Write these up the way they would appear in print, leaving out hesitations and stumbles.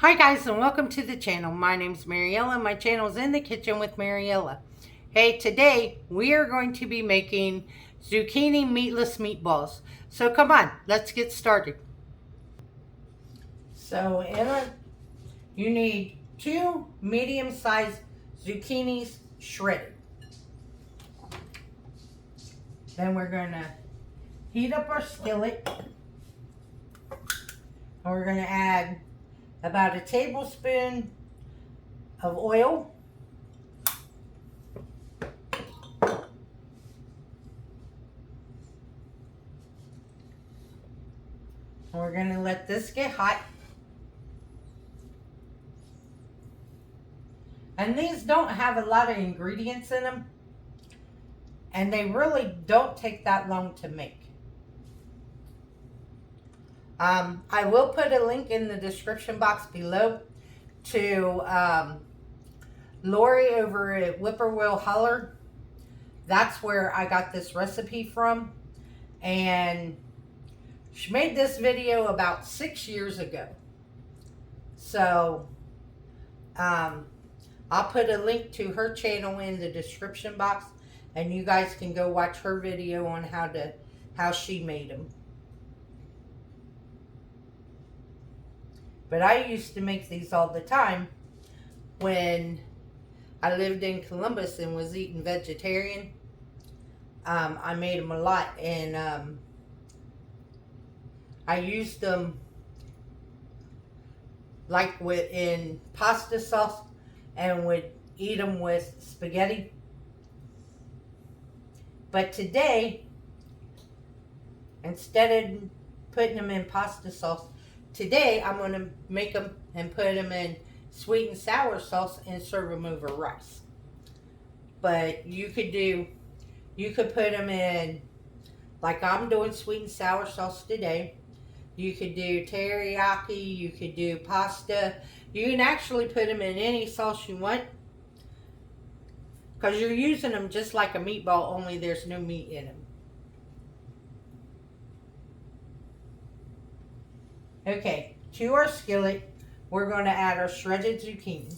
Hi guys and welcome to the channel. My name's Mariella. My channel is In the Kitchen with Mariella. Hey, today we are going to be making zucchini meatless meatballs. So come on, let's get started. So you need 2 medium-sized zucchinis shredded. Then we're going to heat up our skillet. And we're going to add about a tablespoon of oil. And we're going to let this get hot. And these don't have a lot of ingredients in them. And they really don't take that long to make. I will put a link in the description box below to Lori over at Whippoorwill Holler. That's where I got this recipe from. And she made this video about 6 years ago. So I'll put a link to her channel in the description box. And you guys can go watch her video on how she made them. But I used to make these all the time when I lived in Columbus and was eating vegetarian. I made them a lot, and I used them like in pasta sauce and would eat them with spaghetti. But today, instead of putting them in pasta sauce, today I'm going to make them and put them in sweet and sour sauce and serve them over rice. But you could put them in, like I'm doing sweet and sour sauce today. You could do teriyaki, you could do pasta. You can actually put them in any sauce you want, because you're using them just like a meatball, only there's no meat in them. Okay, to our skillet, we're going to add our shredded zucchini.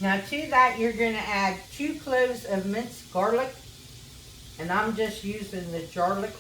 Now to that, you're going to add 2 cloves of minced garlic, and I'm just using the garlic.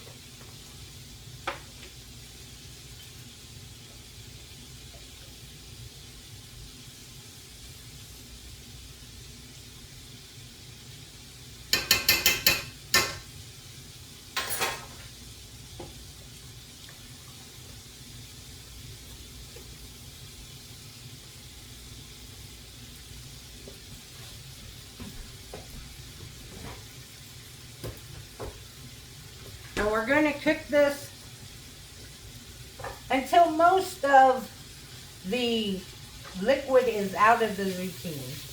And we're going to cook this until most of the liquid is out of the zucchini.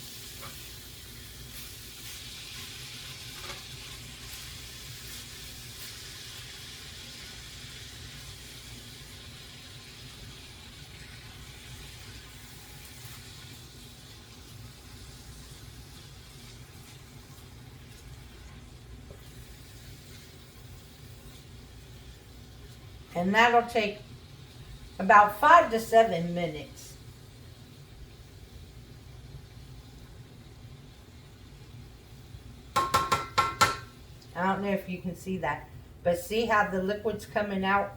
And that'll take about 5 to 7 minutes. I don't know if you can see that, but see how the liquid's coming out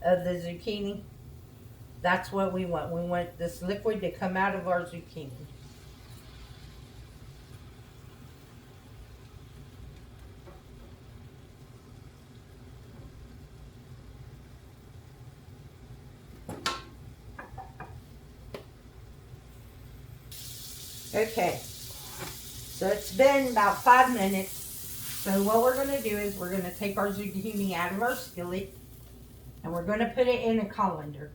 of the zucchini? That's what we want. We want this liquid to come out of our zucchini. Okay, so it's been about 5 minutes. So what we're going to do is we're going to take our zucchini out of our skillet and we're going to put it in a colander.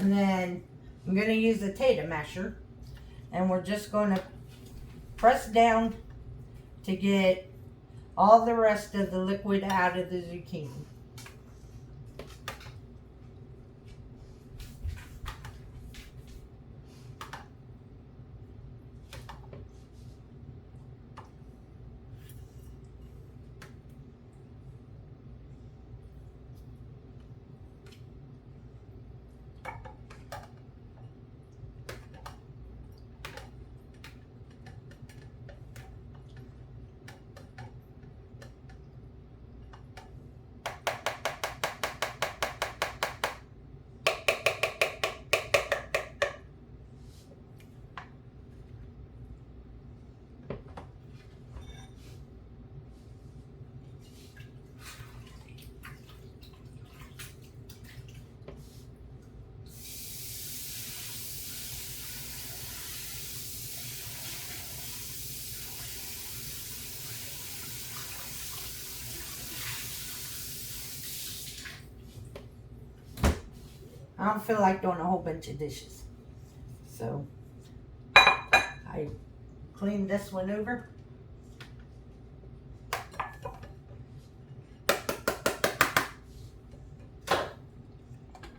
And then I'm going to use a potato masher, and we're just going to press down to get all the rest of the liquid out of the zucchini. I don't feel like doing a whole bunch of dishes. So I cleaned this one over.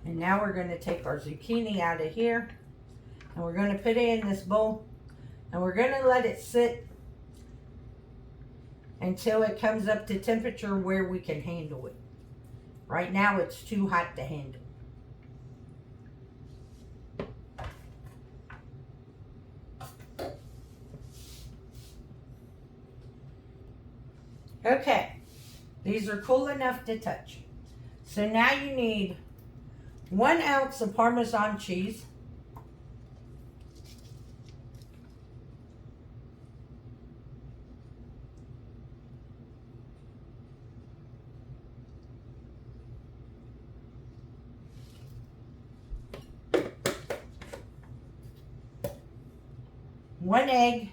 And now we're going to take our zucchini out of here, and we're going to put it in this bowl, and we're going to let it sit until it comes up to temperature where we can handle it. Right now it's too hot to handle. Okay, these are cool enough to touch. So now you need 1 ounce of Parmesan cheese, one egg,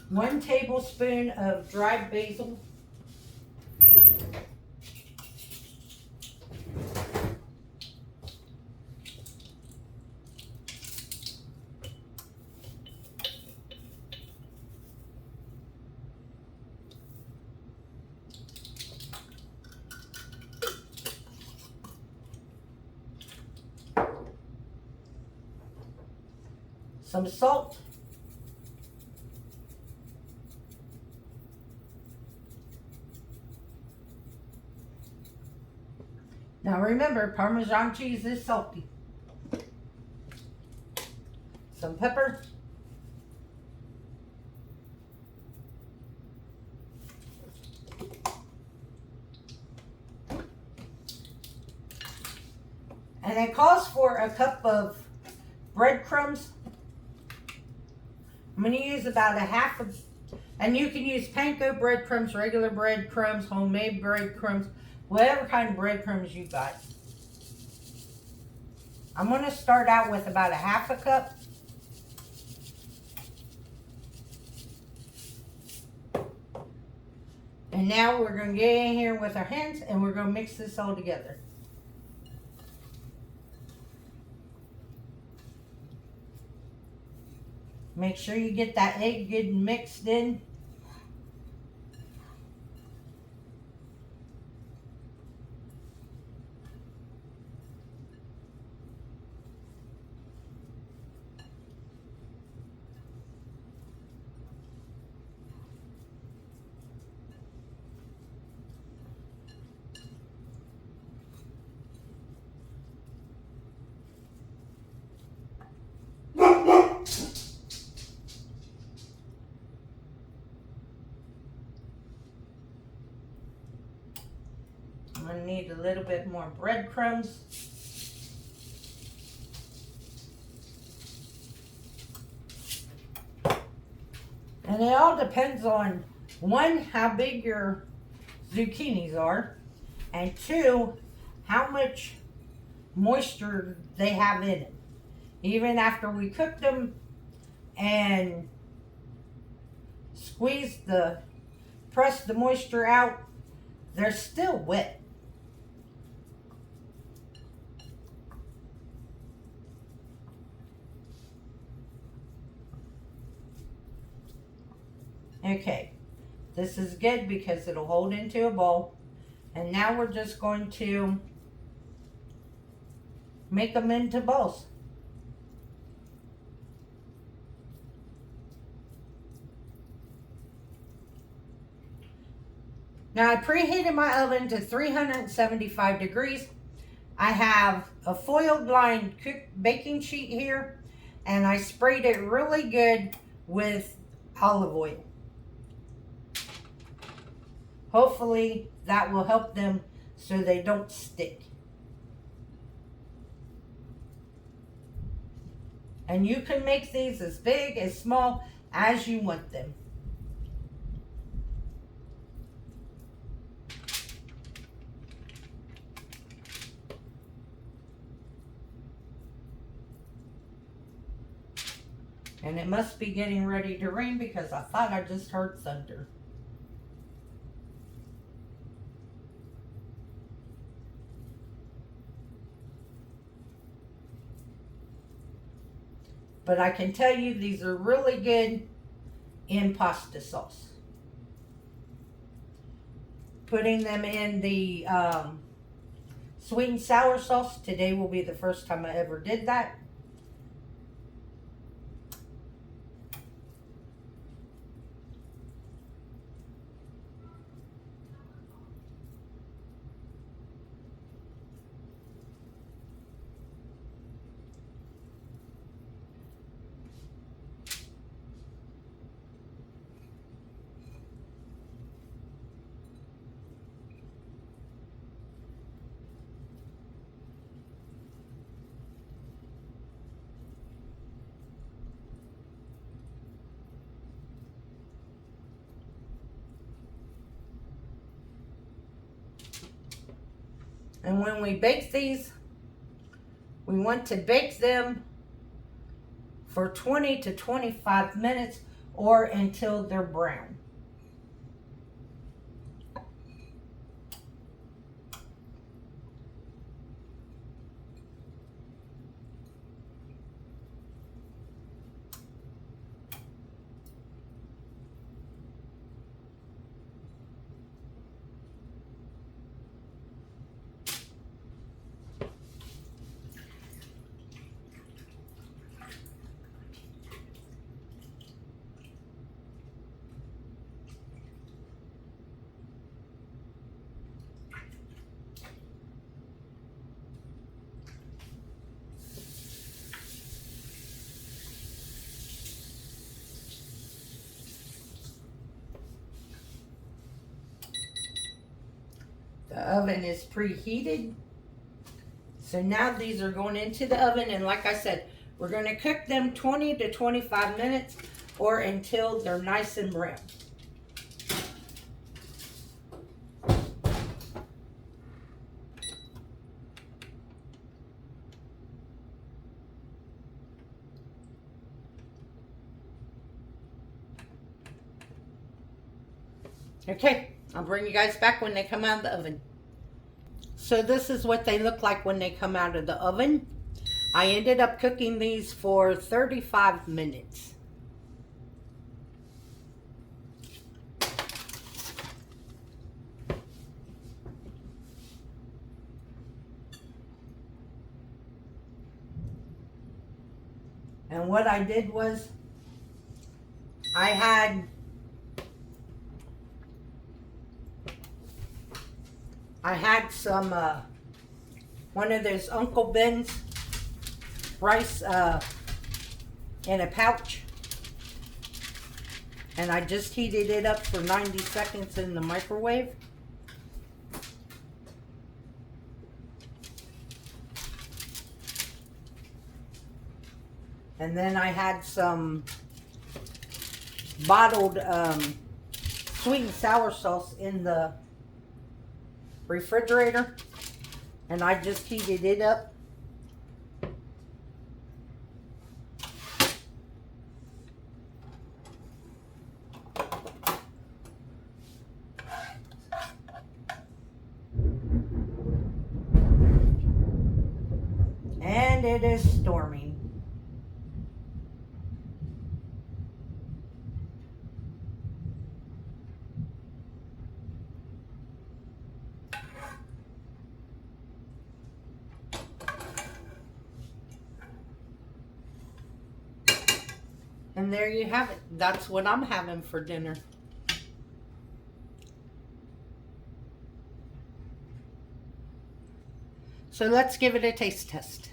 one tablespoon of dried basil, some salt, now remember, Parmesan cheese is salty, some pepper, and it calls for a cup of breadcrumbs. I'm going to use about a half of, and you can use panko breadcrumbs, regular breadcrumbs, homemade breadcrumbs, whatever kind of breadcrumbs you got. I'm going to start out with about a half a cup. And now we're going to get in here with our hands and we're going to mix this all together. Make sure you get that egg good and mixed in. I'm going to need a little bit more breadcrumbs. And it all depends on, 1, how big your zucchinis are, and 2, how much moisture they have in them. Even after we cook them and press the moisture out, they're still wet. Okay, this is good because it'll hold into a bowl. And now we're just going to make them into balls. Now I preheated my oven to 375 degrees. I have a foil lined baking sheet here, and I sprayed it really good with olive oil. Hopefully that will help them so they don't stick. And you can make these as big, as small as you want them. And it must be getting ready to rain because I thought I just heard thunder. But I can tell you these are really good in pasta sauce. Putting them in the sweet and sour sauce. Today will be the first time I ever did that. And when we bake these, we want to bake them for 20 to 25 minutes or until they're brown. The oven is preheated. So now these are going into the oven, and like I said, we're going to cook them 20 to 25 minutes or until they're nice and brown. Okay, I'll bring you guys back when they come out of the oven. So this is what they look like when they come out of the oven. I ended up cooking these for 35 minutes. And what I did was I had some one of those Uncle Ben's rice in a pouch, and I just heated it up for 90 seconds in the microwave. And then I had some bottled sweet and sour sauce in the refrigerator, and I just heated it up And it is storming. And there you have it. That's what I'm having for dinner. So let's give it a taste test.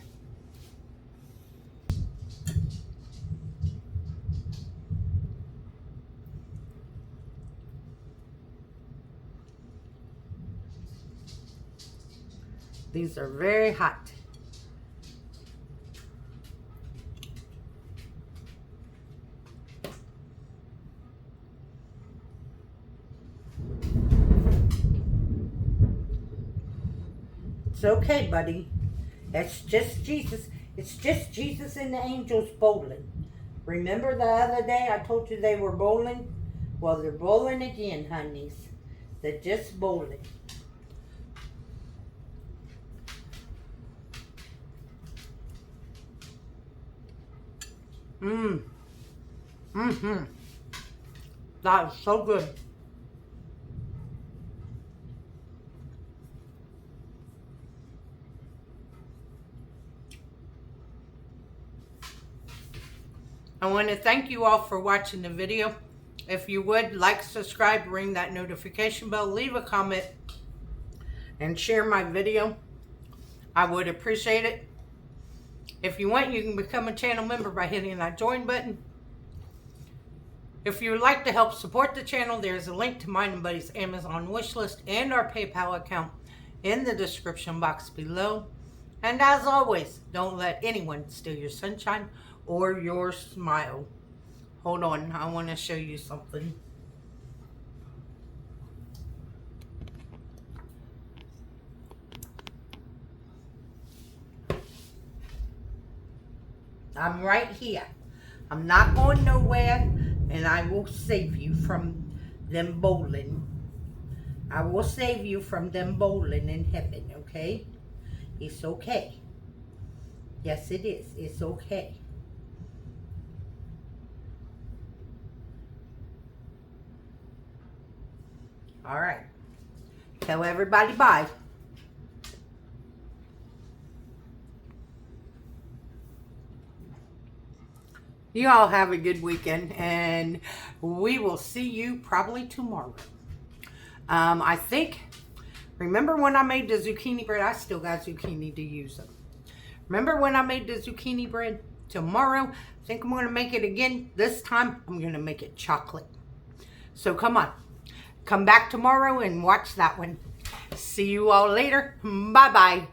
These are very hot. It's okay, buddy. It's just Jesus. It's just Jesus and the angels bowling. Remember the other day I told you they were bowling? Well, they're bowling again, honeys. They're just bowling. That is so good. I want to thank you all for watching the video. If you would, like, subscribe, ring that notification bell, leave a comment, and share my video. I would appreciate it. If you want, you can become a channel member by hitting that join button. If you would like to help support the channel, there's a link to mine and Buddy's Amazon wish list and our PayPal account in the description box below. And as always, don't let anyone steal your sunshine or your smile. Hold on, I want to show you something. I'm right here. I'm not going nowhere, and I will save you from them bowling. I will save you from them bowling in heaven, okay? It's okay. Yes, it is. It's okay. All right. Tell everybody bye. You all have a good weekend, and we will see you probably tomorrow. I think, remember when I made the zucchini bread? I still got zucchini to use them. Remember when I made the zucchini bread? Tomorrow, I think I'm going to make it again. This time, I'm going to make it chocolate. So come on. Come back tomorrow and watch that one. See you all later. Bye-bye.